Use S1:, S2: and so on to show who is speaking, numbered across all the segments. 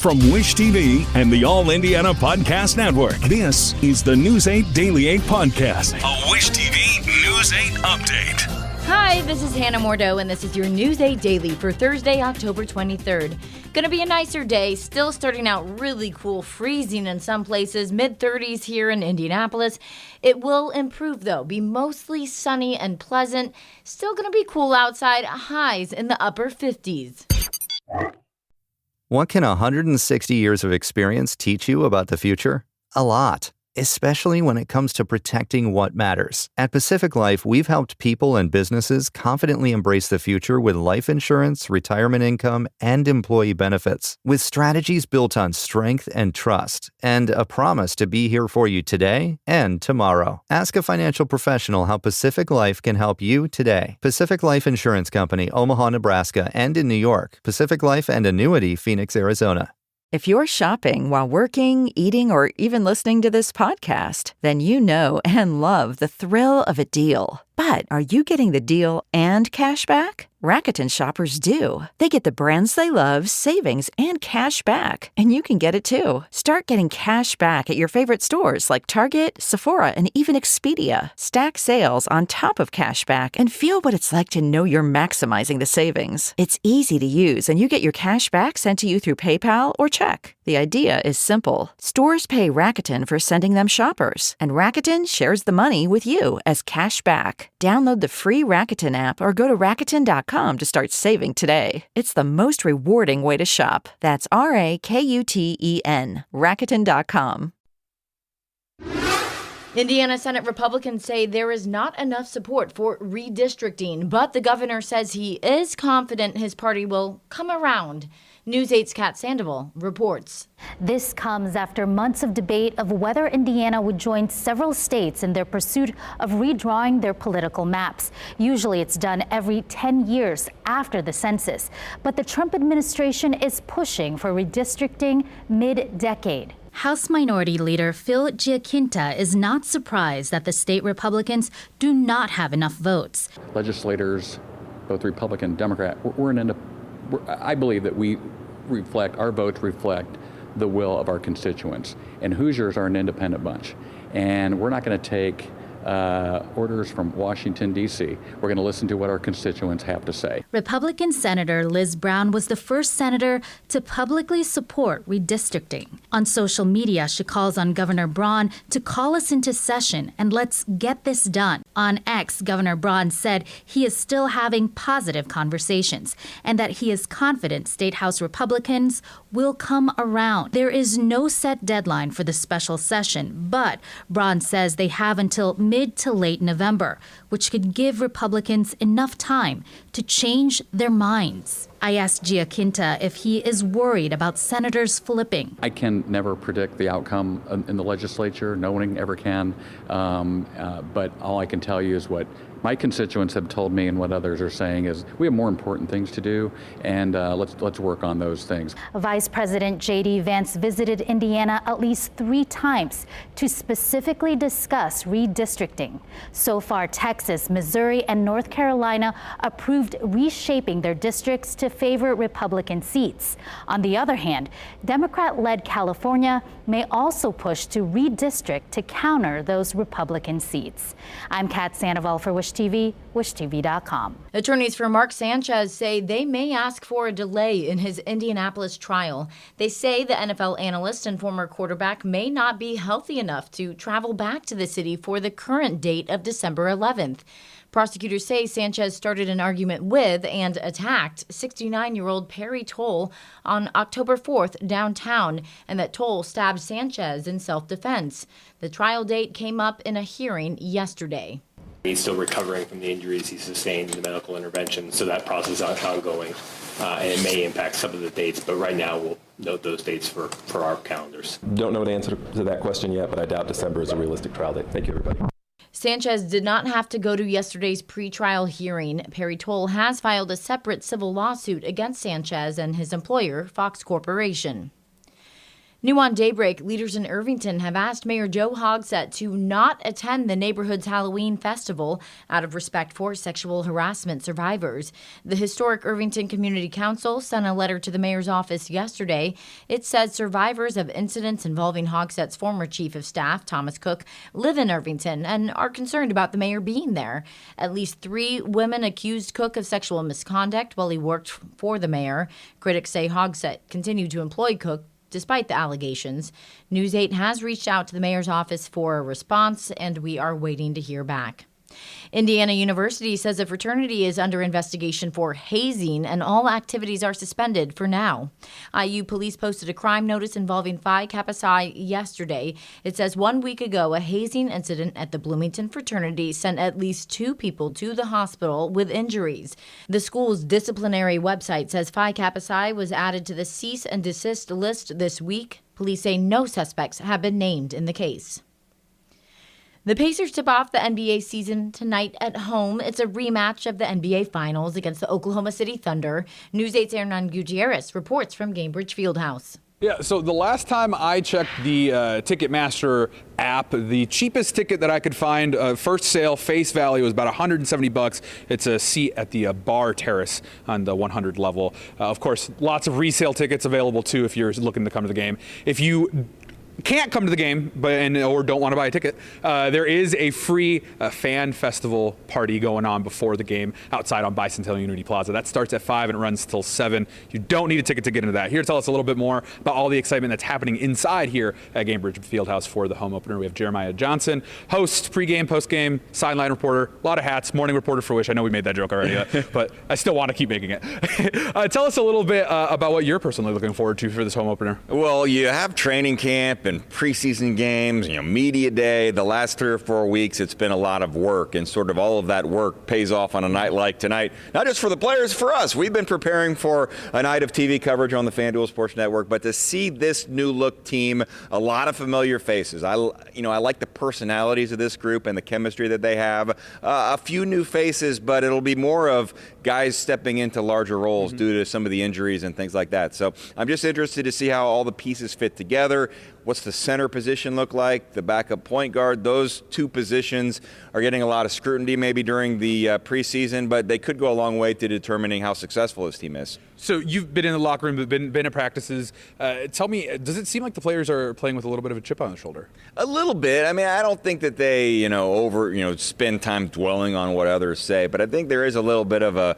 S1: From Wish TV and the All Indiana Podcast Network, this is the News 8 Daily 8 Podcast, a Wish TV News 8 update.
S2: Hi, this is Hannah Mordeau, and this is your News 8 Daily for Thursday, October 23rd. Gonna be a nicer day, still starting out really cool, freezing in some places, mid-30s here in Indianapolis. It will improve, though, be mostly sunny and pleasant. Still gonna be cool outside, highs in the upper 50s.
S3: What can 160 years of experience teach you about the future? A lot, especially when it comes to protecting what matters. At Pacific Life, we've helped people and businesses confidently embrace the future with life insurance, retirement income, and employee benefits. With strategies built on strength and trust, and a promise to be here for you today and tomorrow. Ask a financial professional how Pacific Life can help you today. Pacific Life Insurance Company, Omaha, Nebraska, and in New York. Pacific Life and Annuity, Phoenix, Arizona.
S4: If you're shopping while working, eating, or even listening to this podcast, then you know and love the thrill of a deal. But are you getting the deal and cash back? Rakuten shoppers do. They get the brands they love, savings, and cash back. And you can get it too. Start getting cash back at your favorite stores like Target, Sephora, and even Expedia. Stack sales on top of cash back and feel what it's like to know you're maximizing the savings. It's easy to use, and you get your cash back sent to you through PayPal or check. The idea is simple. Stores pay Rakuten for sending them shoppers, and Rakuten shares the money with you as cash back. Download the free Rakuten app or go to Rakuten.com to start saving today. It's the most rewarding way to shop. That's Rakuten, Rakuten.com.
S2: Indiana Senate Republicans say there is not enough support for redistricting, but the governor says he is confident his party will come around. News 8's Kat Sandoval reports.
S5: This comes after months of debate of whether Indiana would join several states in their pursuit of redrawing their political maps. Usually it's done every 10 years after the census, but the Trump administration is pushing for redistricting mid-decade. House Minority Leader Phil Giaquinta is not surprised that the state Republicans do not have enough votes.
S6: Legislators, both Republican and Democrat, I believe that our votes reflect the will of our constituents. And Hoosiers are an independent bunch. And we're not going to take orders from Washington, D.C. We're going to listen to what our constituents have to say.
S5: Republican Senator Liz Brown was the first senator to publicly support redistricting. On social media, she calls on Governor Braun to call us into session and let's get this done. On X, Governor Braun said he is still having positive conversations and that he is confident State House Republicans will come around. There is no set deadline for the special session, but Braun says they have until mid to late November, which could give Republicans enough time to change their minds. I asked Giaquinta if he is worried about senators flipping.
S6: I can never predict the outcome in the legislature. No one ever can. But all I can tell you is what my constituents have told me and what others are saying is we have more important things to do, and let's work on those things.
S5: Vice President J.D. Vance visited Indiana at least 3 times to specifically discuss redistricting. So far, Texas, Missouri, and North Carolina approved reshaping their districts to favor Republican seats. On the other hand, Democrat-led California may also push to redistrict to counter those Republican seats. I'm Kat Sandoval for Wish TV, wishtv.com.
S2: Attorneys for Mark Sanchez say they may ask for a delay in his Indianapolis trial. They say the NFL analyst and former quarterback may not be healthy enough to travel back to the city for the current date of December 11th. Prosecutors say Sanchez started an argument with and attacked 69-year-old Perry Toll on October 4th downtown, and that Toll stabbed Sanchez in self-defense. The trial date came up in a hearing yesterday.
S7: He's still recovering from the injuries he sustained in the medical intervention, so that process is ongoing, and it may impact some of the dates, but right now we'll note those dates for our calendars.
S8: Don't know the answer to that question yet, but I doubt December is a realistic trial date. Thank you, everybody.
S2: Sanchez did not have to go to yesterday's pretrial hearing. Perry Toll has filed a separate civil lawsuit against Sanchez and his employer, Fox Corporation. New on Daybreak, leaders in Irvington have asked Mayor Joe Hogsett to not attend the neighborhood's Halloween Festival out of respect for sexual harassment survivors. The historic Irvington Community Council sent a letter to the mayor's office yesterday. It says survivors of incidents involving Hogsett's former chief of staff, Thomas Cook, live in Irvington and are concerned about the mayor being there. At least 3 women accused Cook of sexual misconduct while he worked for the mayor. Critics say Hogsett continued to employ Cook despite the allegations. News 8 has reached out to the mayor's office for a response, and we are waiting to hear back. Indiana University says a fraternity is under investigation for hazing and all activities are suspended for now. IU police posted a crime notice involving Phi Kappa Psi yesterday. It says 1 week ago, a hazing incident at the Bloomington fraternity sent at least 2 people to the hospital with injuries. The school's disciplinary website says Phi Kappa Psi was added to the cease and desist list this week. Police say no suspects have been named in the case. The Pacers tip off the NBA season tonight at home. It's a rematch of the NBA Finals against the Oklahoma City Thunder. News 8's Hernan Gutierrez reports from Gainbridge Fieldhouse.
S9: Yeah, so the last time I checked the Ticketmaster app, the cheapest ticket that I could find, first sale, face value, was about $170. It's a seat at the bar terrace on the 100 level. Of course, lots of resale tickets available too if you're looking to come to the game. If you can't come to the game or don't want to buy a ticket, there is a free fan festival party going on before the game outside on Bicentennial Unity Plaza. That starts at 5 and runs till 7. You don't need a ticket to get into that. Here to tell us a little bit more about all the excitement that's happening inside here at Gainbridge Fieldhouse for the home opener. We have Jeremiah Johnson, host, pregame, postgame, sideline reporter, a lot of hats, morning reporter for Wish. I know we made that joke already, but I still want to keep making it. Tell us a little bit about what you're personally looking forward to for this home opener.
S10: Well, you have training camp and preseason games, media day. The last 3 or 4 weeks, it's been a lot of work, and sort of all of that work pays off on a night like tonight. Not just for the players, for us. We've been preparing for a night of TV coverage on the FanDuel Sports Network, but to see this new look team, a lot of familiar faces. I like the personalities of this group and the chemistry that they have. A few new faces, but it'll be more of guys stepping into larger roles due to some of the injuries and things like that. So I'm just interested to see how all the pieces fit together. What's the center position look like? The backup point guard, those 2 positions are getting a lot of scrutiny maybe during the preseason, but they could go a long way to determining how successful this team is.
S9: So you've been in the locker room, been at practices. Tell me, does it seem like the players are playing with a little bit of a chip on their shoulder? A
S10: little bit. I mean, I don't think that they, spend time dwelling on what others say, but I think there is a little bit of a,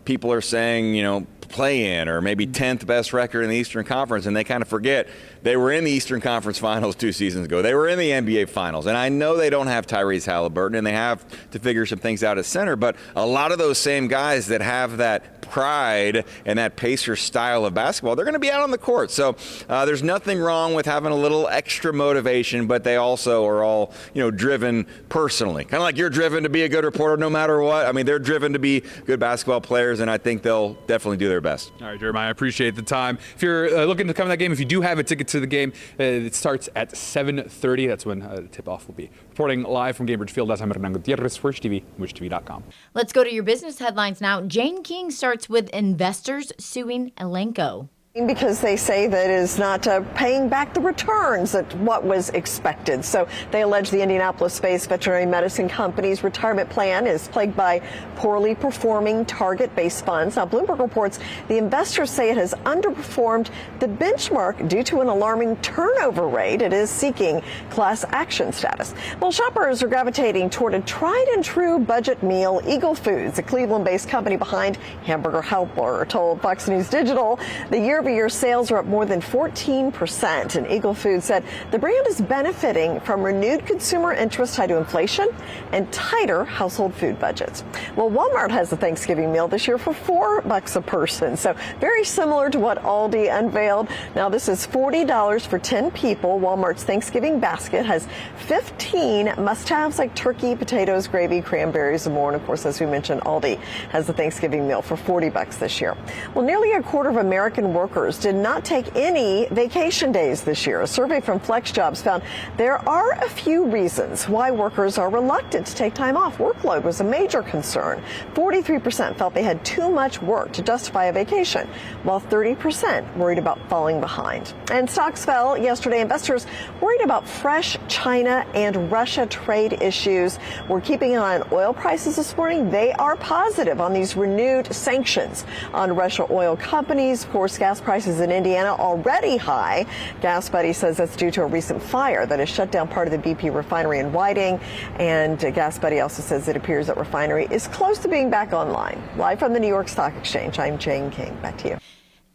S10: people are saying, play in or maybe 10th best record in the Eastern Conference, and they kind of forget they were in the Eastern Conference Finals 2 seasons ago. They were in the NBA Finals, and I know they don't have Tyrese Halliburton, and they have to figure some things out at center, but a lot of those same guys that have that pride and that Pacer style of basketball, they're going to be out on the court. So there's nothing wrong with having a little extra motivation, but they also are all, driven personally. Kind of like you're driven to be a good reporter no matter what. I mean, they're driven to be good basketball players, and I think they'll definitely do their best.
S9: All right, Jeremiah, I appreciate the time. If you're looking to come to that game, if you do have a ticket to the game, it starts at 7:30. That's when the tip-off will be. Reporting live from Gainbridge Fieldhouse, I'm Hernan Gutierrez, Wish TV, WishTV.com.
S2: Let's go to your business headlines now. Jane King starts with investors suing Elanco.
S11: Because they say that is not paying back the returns that what was expected. So they allege the Indianapolis-based veterinary medicine company's retirement plan is plagued by poorly performing target-based funds. Now, Bloomberg reports the investors say it has underperformed the benchmark due to an alarming turnover rate. It is seeking class action status. Well, shoppers are gravitating toward a tried-and-true budget meal. Eagle Foods, a Cleveland-based company behind Hamburger Helper, told Fox News Digital the year-over-year sales are up more than 14%. And Eagle Foods said the brand is benefiting from renewed consumer interest tied to inflation and tighter household food budgets. Well, Walmart has a Thanksgiving meal this year for $4 a person. So very similar to what Aldi unveiled. Now, this is $40 for 10 people. Walmart's Thanksgiving basket has 15 must-haves like turkey, potatoes, gravy, cranberries, and more. And of course, as we mentioned, Aldi has the Thanksgiving meal for $40 this year. Well, nearly a quarter of American workers workers did not take any vacation days this year. A survey from FlexJobs found there are a few reasons why workers are reluctant to take time off. Workload was a major concern. 43% felt they had too much work to justify a vacation, while 30% worried about falling behind. And stocks fell yesterday. Investors worried about fresh China and Russia trade issues. We're keeping an eye on oil prices this morning. They are positive on these renewed sanctions on Russia oil companies. Of course, gas prices in Indiana already high. Gas Buddy says that's due to a recent fire that has shut down part of the BP refinery in Whiting. And Gas Buddy also says it appears that refinery is close to being back online. Live from the New York Stock Exchange, I'm Jane King. Back to you.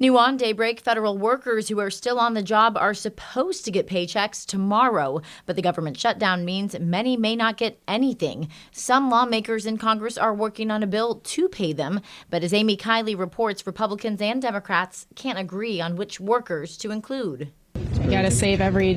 S2: New on Daybreak, federal workers who are still on the job are supposed to get paychecks tomorrow, but the government shutdown means many may not get anything. Some lawmakers in Congress are working on a bill to pay them, but as Amy Kiley reports, Republicans and Democrats can't agree on which workers to include.
S12: You got to save every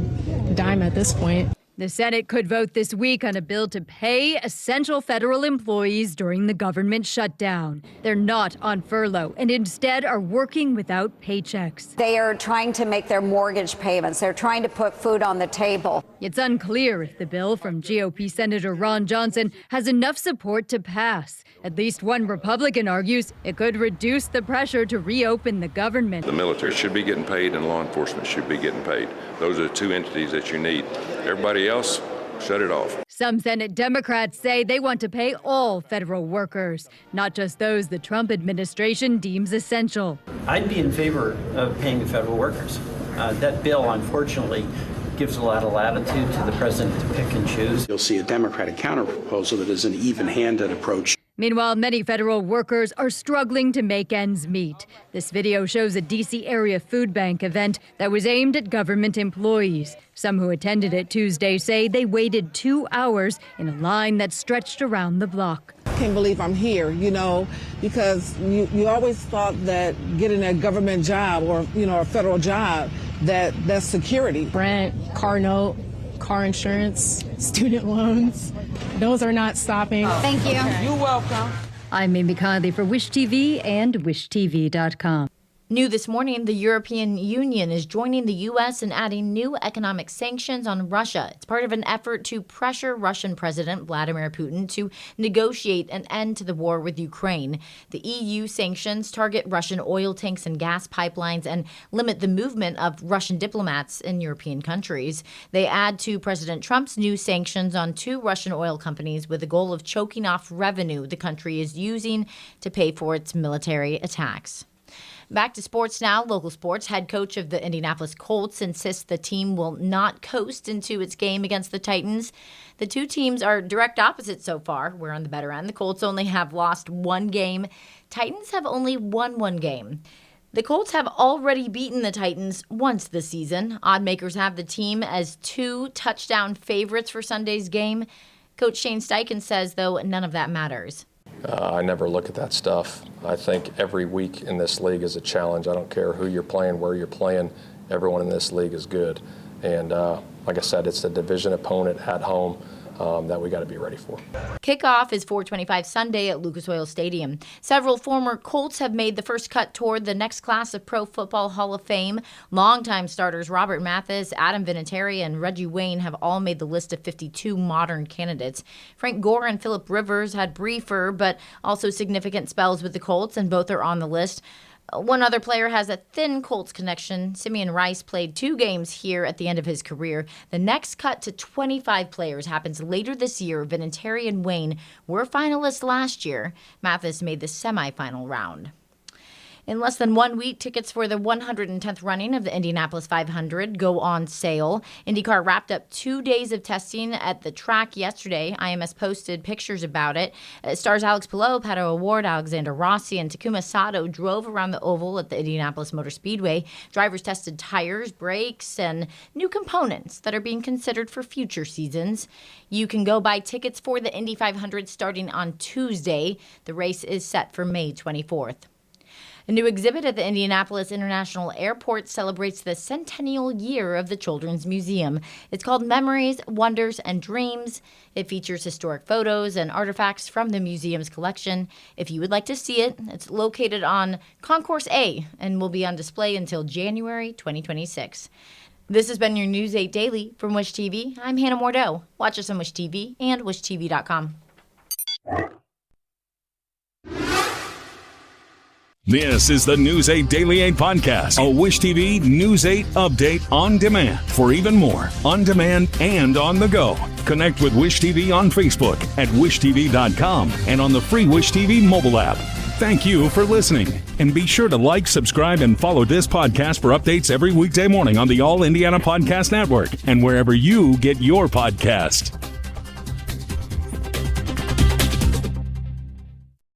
S12: dime at this point.
S13: The Senate could vote this week on a bill to pay essential federal employees during the government shutdown. They're not on furlough and instead are working without paychecks.
S14: They are trying to make their mortgage payments. They're trying to put food on the table.
S13: It's unclear if the bill from GOP Senator Ron Johnson has enough support to pass. At least one Republican argues it could reduce the pressure to reopen the government.
S15: The military should be getting paid and law enforcement should be getting paid. Those are the two entities that you need. Everybody else, shut it off.
S13: Some Senate Democrats say they want to pay all federal workers, not just those the Trump administration deems essential.
S16: I'd be in favor of paying the federal workers. That bill, unfortunately, gives a lot of latitude to the president to pick and choose.
S17: You'll see a Democratic counterproposal that is an even-handed approach.
S13: Meanwhile, many federal workers are struggling to make ends meet. This video shows a D.C. area food bank event that was aimed at government employees. Some who attended it Tuesday say they waited 2 hours in a line that stretched around the block.
S18: I can't believe I'm here, because you always thought that getting a government job or, a federal job, that's security.
S12: Rent, car note, car insurance, student loans. Those are not stopping.
S14: Thank you.
S18: You're welcome.
S13: I'm Amy Kiley for Wish TV and WishTV.com.
S2: New this morning, the European Union is joining the U.S. in adding new economic sanctions on Russia. It's part of an effort to pressure Russian President Vladimir Putin to negotiate an end to the war with Ukraine. The EU sanctions target Russian oil tanks and gas pipelines and limit the movement of Russian diplomats in European countries. They add to President Trump's new sanctions on 2 Russian oil companies with the goal of choking off revenue the country is using to pay for its military attacks. Back to sports now. Local sports. Head coach of the Indianapolis Colts insists the team will not coast into its game against the Titans. The two teams are direct opposites so far. We're on the better end. The Colts only have lost 1 game. Titans have only won 1 game. The Colts have already beaten the Titans once this season. Oddmakers have the team as 2 touchdown favorites for Sunday's game. Coach Shane Steichen says, though, none of that matters.
S19: I never look at that stuff. I think every week in this league is a challenge. I don't care who you're playing, where you're playing. Everyone in this league is good. And like I said, it's a division opponent at home that we got to be ready for.
S2: Kickoff is 4:25 Sunday at Lucas Oil Stadium. Several former Colts have made the first cut toward the next class of Pro Football Hall of Fame. Longtime starters Robert Mathis, Adam Vinatieri, and Reggie Wayne have all made the list of 52 modern candidates. Frank Gore and Phillip Rivers had briefer but also significant spells with the Colts, and both are on the list. One other player has a thin Colts connection. Simeon Rice played 2 games here at the end of his career. The next cut to 25 players happens later this year. Vinatieri and Wayne were finalists last year. Mathis made the semifinal round. In less than 1 week, tickets for the 110th running of the Indianapolis 500 go on sale. IndyCar wrapped up 2 days of testing at the track yesterday. IMS posted pictures about it. Stars Alex Palou, Pato O'Ward, Alexander Rossi, and Takuma Sato drove around the oval at the Indianapolis Motor Speedway. Drivers tested tires, brakes, and new components that are being considered for future seasons. You can go buy tickets for the Indy 500 starting on Tuesday. The race is set for May 24th. A new exhibit at the Indianapolis International Airport celebrates the centennial year of the Children's Museum. It's called Memories, Wonders, and Dreams. It features historic photos and artifacts from the museum's collection. If you would like to see it, it's located on Concourse A and will be on display until January 2026. This has been your News 8 Daily from Wish TV. I'm Hannah Mordeau. Watch us on Wish TV and WishTV.com.
S1: This is the News 8 Daily 8 podcast, a Wish TV News 8 update on demand. For even more, on demand and on the go, connect with Wish TV on Facebook at WishTV.com and on the free Wish TV mobile app. Thank you for listening, and be sure to like, subscribe, and follow this podcast for updates every weekday morning on the All Indiana Podcast Network and wherever you get your podcast.